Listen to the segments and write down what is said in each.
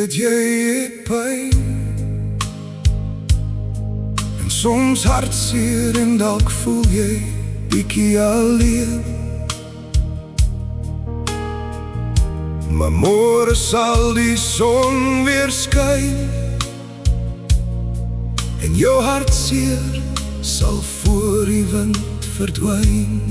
weet jy het pyn en soms hartseer en dalk voel jy bietjie alleen. Maar môre sal die son weer skyn en jou hartseer sal voor die wind verdwyn.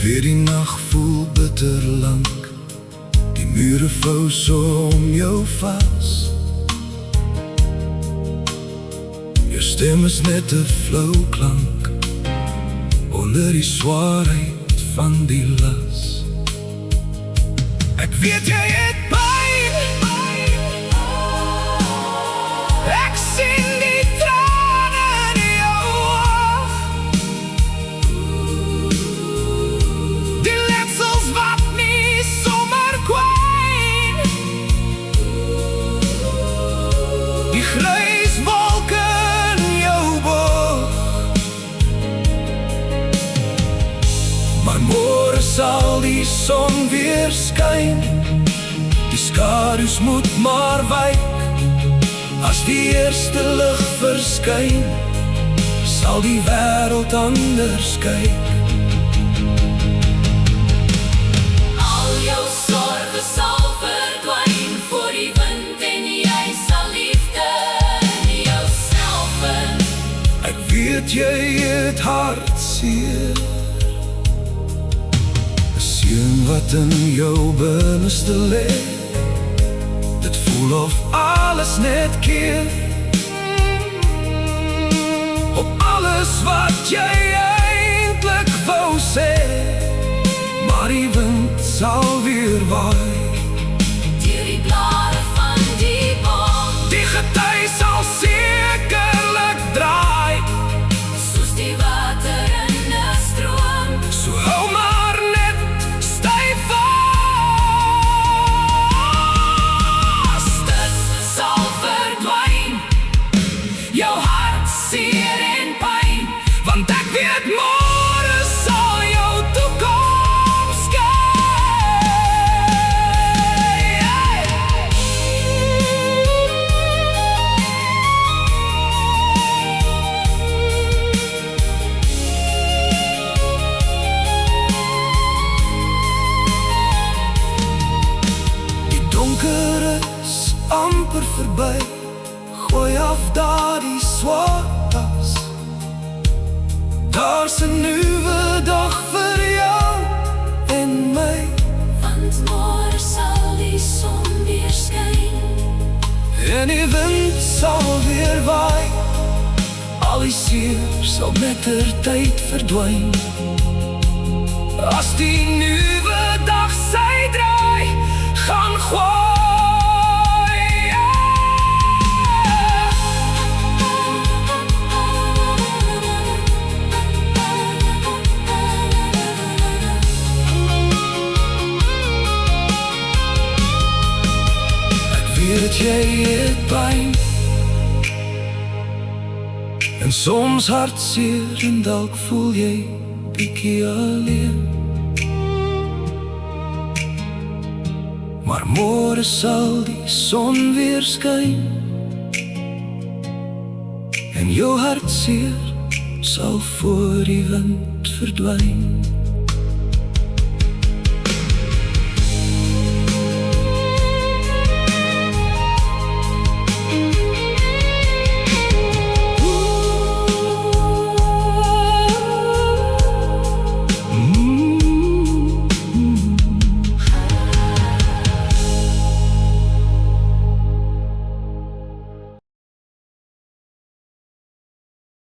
Weer die nacht voel bitter lank, die mure vou so om jou vas. Jou stem is net 'n flou klank onder die swaarheid van die las. Ek weet jy het pyn, ek sien die trane in jou oog, die letsels wat nie sommer kwyn, die grys wolke in jou boog. Maar môre sal die son weer skyn, die skadu's moet maar wyk. As die eerste lig verskyn, sal die wêreld anders kyk. Al jou sorge sal verdwyn voor die wind en jy sal liefde in jouself vind. Ek weet jy het hartseer, 'n seun wat in jou binneste lê. Dit voel of alles net keer op alles wat jy eintlik wou sê. Maar die wind sal weer waai, Deur die blare van die boom, die gety sal sekerlik draai, soos die water in 'n stroom. so hou maar net styf vas. Dit sal verdwyn, jou hartseer en pyn, Want ek weet môre sal jou toekoms skyn. Die donker is amper verby, gooi af daardie swaar tas. Daar's 'n nuwe dag vir jou en my, want môre sal die son weer skyn. en die wind sal weer waai. Al die seer sal mettertyd verdwyn. As die nuwe dag sy draai gaan gooi. Weet jy het pyn en soms hartseer en dalk voel jy bietjie alleen. Maar môre sal die son weer skyn en jou hartseer sal voor die wind verdwyn.